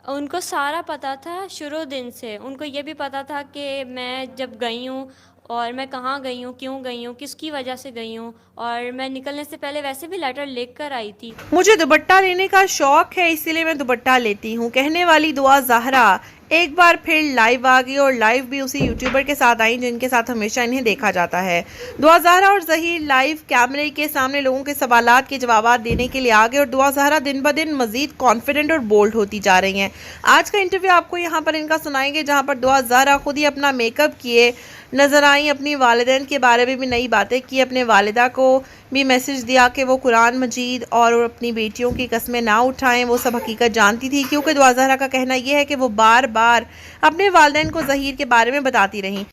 ان کو سارا پتہ تھا شروع دن سے. ان کو یہ بھی پتہ تھا کہ میں جب گئی ہوں اور میں کہاں گئی ہوں, کیوں گئی ہوں, کس کی وجہ سے گئی ہوں, اور میں نکلنے سے پہلے ویسے بھی لیٹر لکھ کر آئی تھی. مجھے دوپٹہ لینے کا شوق ہے اسی لیے میں دوپٹہ لیتی ہوں، کہنے والی دعا زہرا ایک بار پھر لائیو آ گئی، اور لائیو بھی اسی یوٹیوبر کے ساتھ آئیں جن کے ساتھ ہمیشہ انہیں دیکھا جاتا ہے. دعا زہرا اور ظہیر لائیو کیمرے کے سامنے لوگوں کے سوالات کے جوابات دینے کے لیے آ گئے، اور دعا زہرا دن بدن مزید کانفیڈنٹ اور بولڈ ہوتی جا رہی ہیں. آج کا انٹرویو آپ کو یہاں پر ان کا سنائیں گے، جہاں پر دعا زہرا خود ہی اپنا میک اپ کیے نظر آئیں، اپنی والدین کے بارے میں بھی نئی باتیں کی، اپنے والدہ کو بھی میسج دیا کہ وہ قرآن مجید اور اپنی بیٹیوں کی قسمیں نہ اٹھائیں. وہ سب حقیقت جانتی تھی، کیونکہ دعا زہرا کا کہنا یہ ہے کہ وہ بار بار اپنے والدین کو ظہیر کے بارے میں بتاتی رہیں.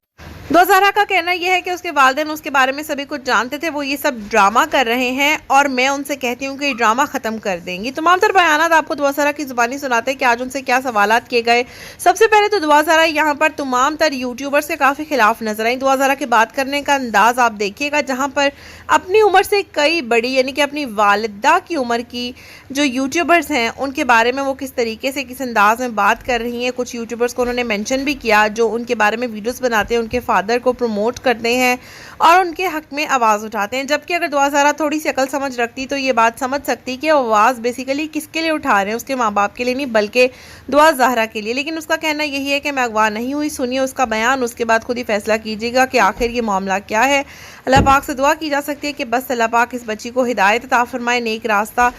دعا زہرا کا کہنا یہ ہے کہ اس کے والدین اس کے بارے میں سبھی کچھ جانتے تھے، وہ یہ سب ڈرامہ کر رہے ہیں، اور میں ان سے کہتی ہوں کہ یہ ڈرامہ ختم کر دیں گی. تمام تر بیانات آپ کو دعا زہرا کی زبانی سناتے ہیں کہ آج ان سے کیا سوالات کیے گئے. سب سے پہلے تو دعا زہرا یہاں پر تمام تر یوٹیوبر سے کافی خلاف نظر آئیں. دعا زہرا کے بات کرنے کا انداز آپ دیکھیے گا، جہاں پر اپنی عمر سے کئی بڑی، یعنی کہ اپنی والدہ کی عمر کی جو یوٹیوبرز ہیں ان کے بارے میں وہ کس طریقے سے کس انداز میں بات کر رہی ہیں. کچھ یوٹیوبرز کو انہوں نے مینشن بھی کیا جو ان کے بارے میں ویڈیوز بناتے ہیں، ان کے فادر کو پروموٹ کرتے ہیں اور ان کے حق میں آواز اٹھاتے ہیں. جبکہ اگر دعا زہرا تھوڑی سی عقل سمجھ رکھتی تو یہ بات سمجھ سکتی کہ آواز بیسیکلی کس کے لیے اٹھا رہے ہیں، اس کے ماں باپ کے لیے نہیں بلکہ دعا زہرا کے لیے. لیکن اس کا کہنا یہی ہے کہ میں اغوا نہیں ہوئی. سنیے اس کا بیان، اس کے بعد خود ہی فیصلہ کیجیے گا کہ آخر یہ معاملہ کیا ہے. اللہ پاک سے دعا کی جا سکتی ہے کہ بس اللہ پاک اس بچی کو ہدایت عطا فرمائے، نیک راستہ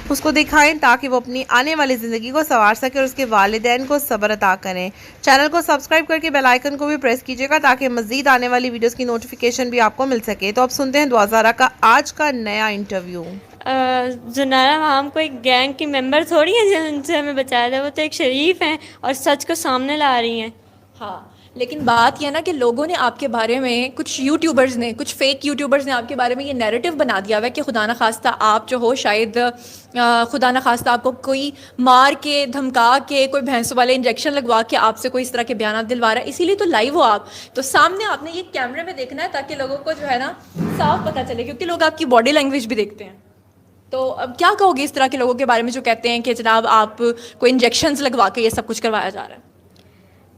اس کو دکھائیں تاکہ وہ اپنی آنے والی زندگی کو سنوار سکے اور اس کے والدین کو صبر عطا کریں. چینل کو سبسکرائب کر کے بیل آئیکن کو بھی پریس کیجیے گا تاکہ مزید آنے والی ویڈیوز کی نوٹیفیکیشن بھی آپ کو مل سکے. تو اب سنتے ہیں دعا زہرا کا آج کا نیا انٹرویو. زنارا ہم کوئی گینگ کی ممبر تھوڑی ہیں جن سے ہمیں بچایا جائے، وہ تو ایک شریف ہیں اور سچ کو سامنے لا رہی ہیں. ہاں، لیکن بات یہ نا کہ لوگوں نے آپ کے بارے میں، کچھ یوٹیوبرز نے، کچھ فیک یوٹیوبرز نے آپ کے بارے میں یہ نیریٹو بنا دیا ہوا ہے کہ خدا نخواستہ آپ جو ہو شاید خدا نخواستہ آپ کو کوئی مار کے، دھمکا کے، کوئی بھینسوں والے انجیکشن لگوا کے آپ سے کوئی اس طرح کے بیانات دلوا رہا ہے. اسی لیے تو لائیو ہو آپ، تو سامنے آپ نے یہ کیمرے میں دیکھنا ہے تاکہ لوگوں کو جو ہے نا صاف پتہ چلے، کیونکہ لوگ آپ کی باڈی لینگویج بھی دیکھتے ہیں. تو اب کیا کہو گے اس طرح کے لوگوں کے بارے میں جو کہتے ہیں کہ جناب آپ کو انجیکشنز لگوا کے یہ سب کچھ کروایا جا رہا ہے؟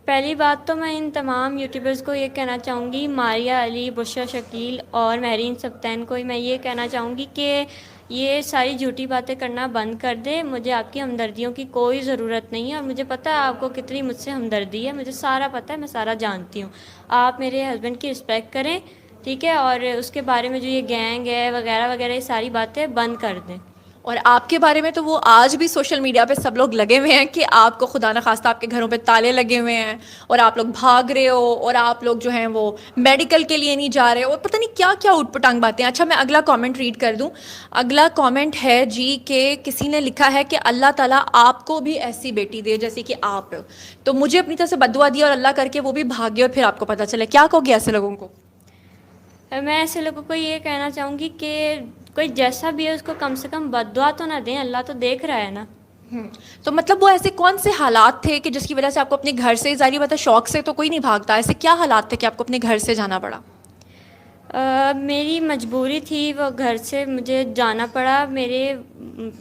پہلی بات تو میں ان تمام یوٹیوبرز کو یہ کہنا چاہوں گی، ماریہ علی، بشرا شکیل اور مہرین سبتین کو میں یہ کہنا چاہوں گی کہ یہ ساری جھوٹی باتیں کرنا بند کر دے. مجھے آپ کی ہمدردیوں کی کوئی ضرورت نہیں ہے، اور مجھے پتہ ہے آپ کو کتنی مجھ سے ہمدردی ہے، مجھے سارا پتہ ہے، میں سارا جانتی ہوں. آپ میرے ہسبینڈ کی رسپیکٹ کریں، ٹھیک ہے، اور اس کے بارے میں جو یہ گینگ ہے وغیرہ وغیرہ یہ ساری باتیں بند کر دیں. اور آپ کے بارے میں تو وہ آج بھی سوشل میڈیا پہ سب لوگ لگے ہوئے ہیں کہ آپ کو خدا نخواستہ آپ کے گھروں پہ تالے لگے ہوئے ہیں اور آپ لوگ بھاگ رہے ہو، اور آپ لوگ جو ہیں وہ میڈیکل کے لیے نہیں جا رہے ہو، اور پتہ نہیں کیا کیا اوٹ پٹانگ باتیں. اچھا، میں اگلا کامنٹ ریڈ کر دوں. اگلا کامنٹ ہے جی کہ کسی نے لکھا ہے کہ اللہ تعالیٰ آپ کو بھی ایسی بیٹی دے جیسے کہ آپ، تو مجھے اپنی طرف سے بد دعا دی اور اللہ کر کے وہ بھی بھاگے اور پھر آپ کو پتہ چلے. کیا کہو گے ایسے لوگوں کو؟ میں ایسے لوگوں کو یہ کہنا چاہوں گی کہ کوئی جیسا بھی ہے اس کو کم سے کم بد دعا تو نہ دیں، اللہ تو دیکھ رہا ہے نا. تو مطلب وہ ایسے کون سے حالات تھے کہ جس کی وجہ سے آپ کو اپنے گھر سے، ظاہری بات ہے شوق سے تو کوئی نہیں بھاگتا، ایسے کیا حالات تھے کہ آپ کو اپنے گھر سے جانا پڑا؟ میری مجبوری تھی، وہ گھر سے مجھے جانا پڑا. میرے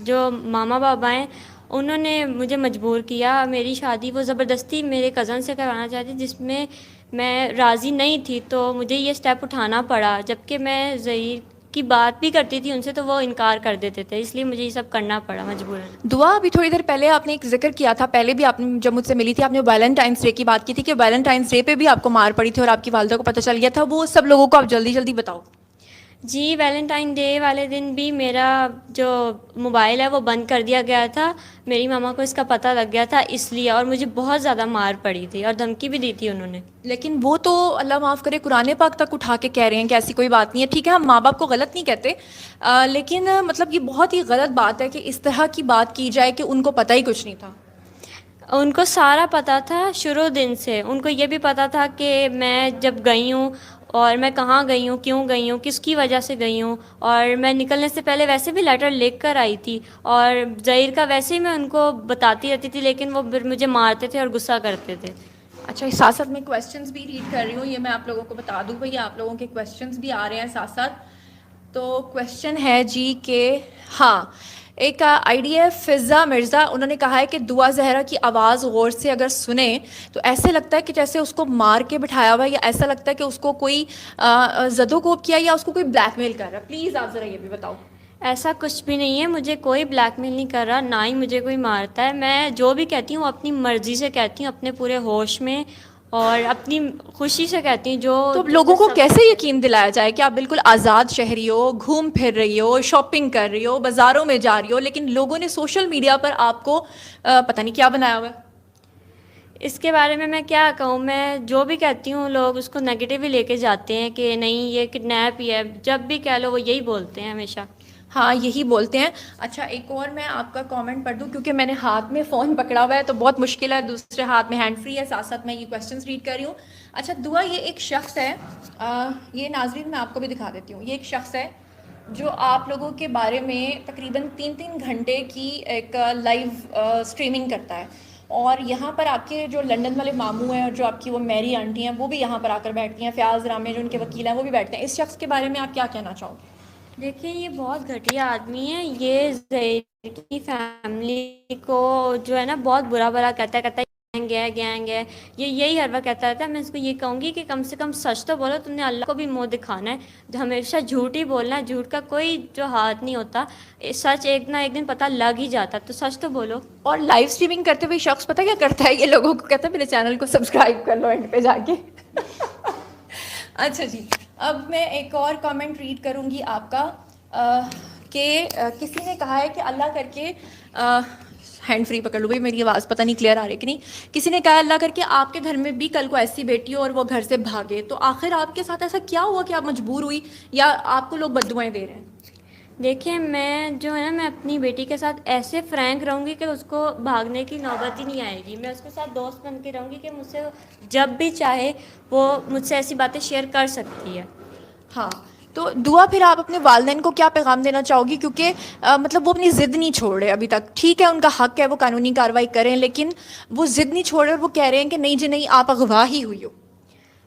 جو ماما بابا ہیں انہوں نے مجھے مجبور کیا. میری شادی وہ زبردستی میرے کزن سے کروانا چاہتی جس میں راضی نہیں تھی، تو مجھے یہ سٹیپ اٹھانا پڑا. جبکہ میں ظہیر کی بات بھی کرتی تھی ان سے تو وہ انکار کر دیتے تھے، اس لیے مجھے یہ سب کرنا پڑا مجبوراً. دعا، ابھی تھوڑی دیر پہلے آپ نے ایک ذکر کیا تھا، پہلے بھی آپ نے جب مجھ سے ملی تھی آپ نے ویلنٹائنس ڈے کی بات کی تھی کہ ویلنٹائنس ڈے پہ بھی آپ کو مار پڑی تھی اور آپ کی والدہ کو پتہ چل گیا تھا. وہ سب لوگوں کو آپ جلدی جلدی بتاؤ. جی، ویلنٹائن ڈے والے دن بھی میرا جو موبائل ہے وہ بند کر دیا گیا تھا. میری ماما کو اس کا پتہ لگ گیا تھا اس لیے، اور مجھے بہت زیادہ مار پڑی تھی اور دھمکی بھی دی تھی انہوں نے. لیکن وہ تو اللہ معاف کرے قرآن پاک تک اٹھا کے کہہ رہے ہیں کہ ایسی کوئی بات نہیں ہے. ٹھیک ہے، ہم ماں باپ کو غلط نہیں کہتے، لیکن مطلب یہ بہت ہی غلط بات ہے کہ اس طرح کی بات کی جائے کہ ان کو پتہ ہی کچھ نہیں تھا. ان کو سارا پتہ تھا شروع دن سے. ان کو یہ بھی پتہ تھا کہ میں جب گئی ہوں اور میں کہاں گئی ہوں، کیوں گئی ہوں، کس کی وجہ سے گئی ہوں، اور میں نکلنے سے پہلے ویسے بھی لیٹر لکھ کر آئی تھی. اور ظہیر کا ویسے ہی میں ان کو بتاتی رہتی تھی، لیکن وہ مجھے مارتے تھے اور غصہ کرتے تھے. اچھا، ساتھ ساتھ میں کویسچنز بھی ریڈ کر رہی ہوں، یہ میں آپ لوگوں کو بتا دوں بھائی آپ لوگوں کے کویسچنز بھی آ رہے ہیں ساتھ ساتھ. تو کویسچن ہے جی کہ ہاں ایک آئی ڈی ہے فضا مرزا, انہوں نے کہا ہے کہ دعا زہرا کی آواز غور سے اگر سنیں تو ایسے لگتا ہے کہ جیسے اس کو مار کے بٹھایا ہوا ہے, یا ایسا لگتا ہے کہ اس کو کوئی زد و کوب کیا, یا اس کو کوئی بلیک میل کر رہا ہے. پلیز آپ ذرا یہ بھی بتاؤ. ایسا کچھ بھی نہیں ہے, مجھے کوئی بلیک میل نہیں کر رہا, نہ ہی مجھے کوئی مارتا ہے. میں جو بھی کہتی ہوں اپنی مرضی سے کہتی ہوں, اپنے پورے ہوش میں اور اپنی خوشی سے کہتی ہوں. تو لوگوں کو کیسے یقین دلایا جائے کہ آپ بالکل آزاد شہری ہو, گھوم پھر رہی ہو, شاپنگ کر رہی ہو, بازاروں میں جا رہی ہو, لیکن لوگوں نے سوشل میڈیا پر آپ کو پتہ نہیں کیا بنایا ہوا ہے. اس کے بارے میں کیا کہوں, میں جو بھی کہتی ہوں لوگ اس کو نیگیٹو ہی لے کے جاتے ہیں کہ نہیں یہ کڈنیپ ہی ہے. جب بھی کہہ لو وہ یہی بولتے ہیں ہمیشہ. ہاں یہی بولتے ہیں. اچھا ایک اور میں آپ کا کامنٹ پڑھ دوں, کیونکہ میں نے ہاتھ میں فون پکڑا ہوا ہے تو بہت مشکل ہے, دوسرے ہاتھ میں ہینڈ فری ہے, ساتھ ساتھ میں یہ کویسچنس ریڈ کر رہی ہوں. اچھا دعا, یہ ایک شخص ہے, یہ ناظرین میں آپ کو بھی دکھا دیتی ہوں, یہ ایک شخص ہے جو آپ لوگوں کے بارے میں تقریباً 3 گھنٹے کی ایک لائیو اسٹریمنگ کرتا ہے, اور یہاں پر آپ کے جو لنڈن والے ماموں ہیں اور جو آپ کی وہ میری آنٹی ہیں وہ بھی یہاں پر آ کر بیٹھتی ہیں, فیاض رامے جو ان کے وکیل ہیں وہ بھی بیٹھتے ہیں. اس شخص کے بارے میں آپ کیا کہنا چاہو گے؟ دیکھیں یہ بہت گھٹیا آدمی ہے. یہ زہیر کی فیملی کو جو ہے نا بہت برا کہتا ہے گینگ ہے, یہ یہی ہر وقت کہتا رہتا ہے. میں اس کو یہ کہوں گی کہ کم سے کم سچ تو بولو, تم نے اللہ کو بھی منہ دکھانا ہے. جو ہمیشہ جھوٹ ہی بولنا ہے, جھوٹ کا کوئی جو ہاتھ نہیں ہوتا, سچ ایک نہ ایک دن پتہ لگ ہی جاتا, تو سچ تو بولو. اور لائیو اسٹریمنگ کرتے ہوئے شخص پتہ کیا کرتا ہے, یہ لوگوں کو کہتا ہے میرے چینل کو سبسکرائب کر لو اینڈ پہ جا کے. اچھا جی, اب میں ایک اور کامنٹ ریڈ کروں گی آپ کا, کہ کسی نے کہا ہے کہ اللہ کر کے, ہینڈ فری پکڑ لو بھائی, میری آواز پتہ نہیں کلیئر آ رہی کہ نہیں. کسی نے کہا اللہ کر کے آپ کے گھر میں بھی کل کو ایسی بیٹی ہو اور وہ گھر سے بھاگے, تو آخر آپ کے ساتھ ایسا کیا ہوا کہ آپ مجبور ہوئی, یا آپ کو لوگ بددعائیں دے رہے ہیں؟ دیکھیں میں جو ہے نا, میں اپنی بیٹی کے ساتھ ایسے فرینک رہوں گی کہ اس کو بھاگنے کی نوبت ہی نہیں آئے گی. میں اس کے ساتھ دوست بن کے رہوں گی کہ مجھ سے جب بھی چاہے وہ مجھ سے ایسی باتیں شیئر کر سکتی ہے. ہاں تو دعا, پھر آپ اپنے والدین کو کیا پیغام دینا چاہو گی, کیونکہ مطلب وہ اپنی ضد نہیں چھوڑ رہے ابھی تک. ٹھیک ہے ان کا حق ہے وہ قانونی کارروائی کریں, لیکن وہ ضد نہیں چھوڑ رہے, اور وہ کہہ رہے ہیں کہ نہیں جی نہیں آپ اغوا ہی ہوئی ہو.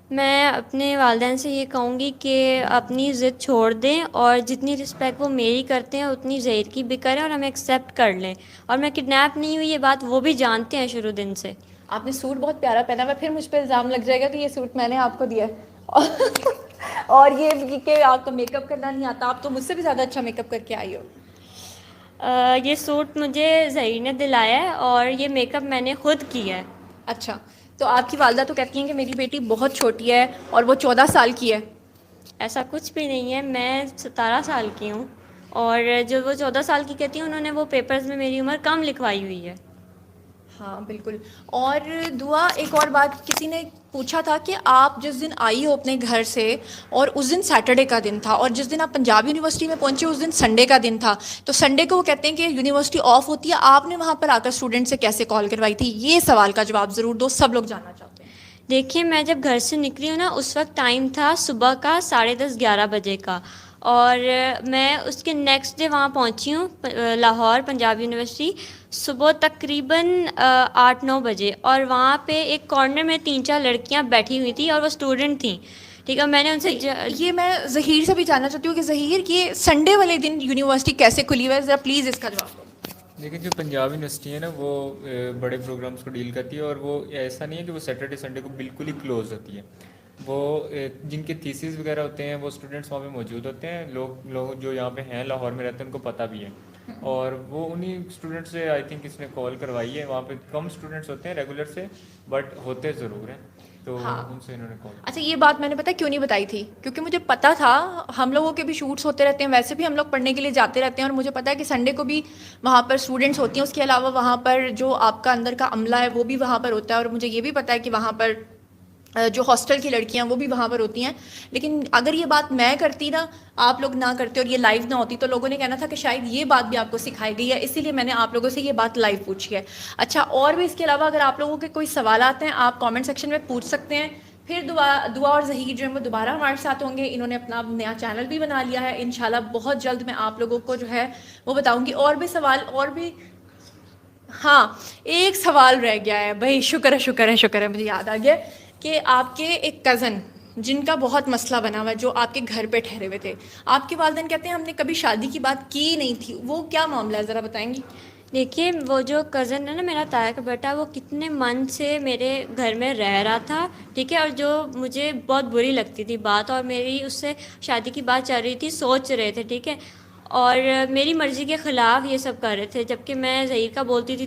میں اپنے والدین سے یہ کہوں گی کہ اپنی ضد چھوڑ دیں, اور جتنی رسپیکٹ وہ میری کرتے ہیں اتنی زہیر کی بھی کریں, اور ہمیں ایکسیپٹ کر لیں. اور میں کڈنیپ نہیں ہوئی یہ بات وہ بھی جانتے ہیں شروع دن سے. آپ نے سوٹ بہت پیارا پہنا ہوا ہے, پھر مجھ پہ الزام لگ جائے گا کہ یہ سوٹ میں نے آپ کو دیا ہے. اور یہ کہ آپ کو میک اپ کرنا نہیں آتا, آپ تو مجھ سے بھی زیادہ اچھا میک اپ کر کے آئی ہو. یہ سوٹ مجھے زہیر نے دلایا ہے, اور یہ میک اپ میں نے خود کیا ہے. اچھا, تو آپ کی والدہ تو کہتی ہیں کہ میری بیٹی بہت چھوٹی ہے اور وہ 14 سال کی ہے. ایسا کچھ بھی نہیں ہے, میں 17 سال کی ہوں, اور جو وہ 14 سال کی کہتی ہیں انہوں نے وہ پیپرز میں میری عمر کم لکھوائی ہوئی ہے. ہاں بالکل. اور دعا, ایک اور بات, کسی نے پوچھا تھا کہ آپ جس دن آئی ہو اپنے گھر سے, اور اس دن سیٹرڈے کا دن تھا, اور جس دن آپ پنجاب یونیورسٹی میں پہنچے اس دن سنڈے کا دن تھا, تو سنڈے کو وہ کہتے ہیں کہ یونیورسٹی آف ہوتی ہے, آپ نے وہاں پر آ کر اسٹوڈنٹ سے کیسے کال کروائی تھی؟ یہ سوال کا جواب ضرور دو, سب لوگ جاننا چاہتے ہیں. دیکھیے میں جب گھر سے نکلی ہوں نا, اس وقت ٹائم تھا صبح کا 10:30-11 بجے کا, اور میں اس کے نیکسٹ ڈے وہاں پہنچی ہوں لاہور پنجاب یونیورسٹی صبح تقریباً 8-9 بجے, اور وہاں پہ ایک کارنر میں 3-4 لڑکیاں بیٹھی ہوئی تھیں اور وہ اسٹوڈنٹ تھیں. ٹھیک ہے, میں نے ان سے یہ میں ظہیر سے بھی جاننا چاہتی ہوں کہ ظہیر یہ سنڈے والے دن یونیورسٹی کیسے کھلی ہوئی ہے, ذرا پلیز اس کا جواب دو. لیکن جو پنجاب یونیورسٹی ہے نا وہ بڑے پروگرامس کو ڈیل کرتی ہے, اور وہ ایسا نہیں ہے کہ وہ سیٹرڈے سنڈے کو بالکل ہی کلوز ہوتی ہے. وہ جن کے تھیسز وغیرہ ہوتے ہیں وہ اسٹوڈنٹس وہاں پہ موجود ہوتے ہیں, لوگ جو یہاں پہ ہیں لاہور میں رہتے ہیں ان کو پتہ بھی ہے, اور وہ انہی اسٹوڈنٹ سے آئی تھنک اس نے کال کروائی ہے. وہاں پہ کم اسٹوڈنٹس ہوتے ہیں ریگولر سے, بٹ ہوتے ضرور ہیں, تو ان سے انہوں نے کال. اچھا یہ بات میں نے پتہ کیوں نہیں بتائی تھی, کیونکہ مجھے پتہ تھا ہم لوگوں کے بھی شوٹس ہوتے رہتے ہیں, ویسے بھی ہم لوگ پڑھنے کے لیے جاتے رہتے ہیں, اور مجھے پتہ ہے کہ سنڈے کو بھی وہاں پر اسٹوڈنٹس ہوتی ہیں. اس کے علاوہ وہاں پر جو آپ کا اندر کا عملہ ہے وہ بھی وہاں پر ہوتا ہے, اور مجھے یہ بھی پتہ ہے کہ وہاں پر جو ہاسٹل کی لڑکیاں وہ بھی وہاں پر ہوتی ہیں. لیکن اگر یہ بات میں کرتی نا, آپ لوگ نہ کرتے اور یہ لائیو نہ ہوتی, تو لوگوں نے کہنا تھا کہ شاید یہ بات بھی آپ کو سکھائی گئی ہے, اسی لیے میں نے آپ لوگوں سے یہ بات لائیو پوچھی ہے. اچھا, اور بھی اس کے علاوہ اگر آپ لوگوں کے کوئی سوالات ہیں آپ کامنٹ سیکشن میں پوچھ سکتے ہیں. پھر دعا اور ظہیر جو ہے وہ دوبارہ ہمارے ساتھ ہوں گے. انہوں نے اپنا نیا چینل بھی بنا لیا ہے, انشاءاللہ بہت جلد میں آپ لوگوں کو جو ہے وہ بتاؤں گی. اور بھی سوال, اور بھی, ہاں ایک سوال رہ گیا ہے بھائی, شکر ہے مجھے یاد آ گیا کہ آپ کے ایک کزن جن کا بہت مسئلہ بنا ہوا ہے, جو آپ کے گھر پہ ٹھہرے ہوئے تھے, آپ کے والدین کہتے ہیں ہم نے کبھی شادی کی بات کی نہیں تھی, وہ کیا معاملہ ہے ذرا بتائیں گی؟ دیکھیے وہ جو کزن ہے نا میرا تایا کا بیٹا, وہ کتنے من سے میرے گھر میں رہ رہا تھا, ٹھیک ہے, اور جو مجھے بہت بری لگتی تھی بات, اور میری اس سے شادی کی بات چل رہی تھی, سوچ رہے تھے, ٹھیک ہے, اور میری مرضی کے خلاف یہ سب کر رہے تھے, جبکہ میں ظہیر کا بولتی تھی تو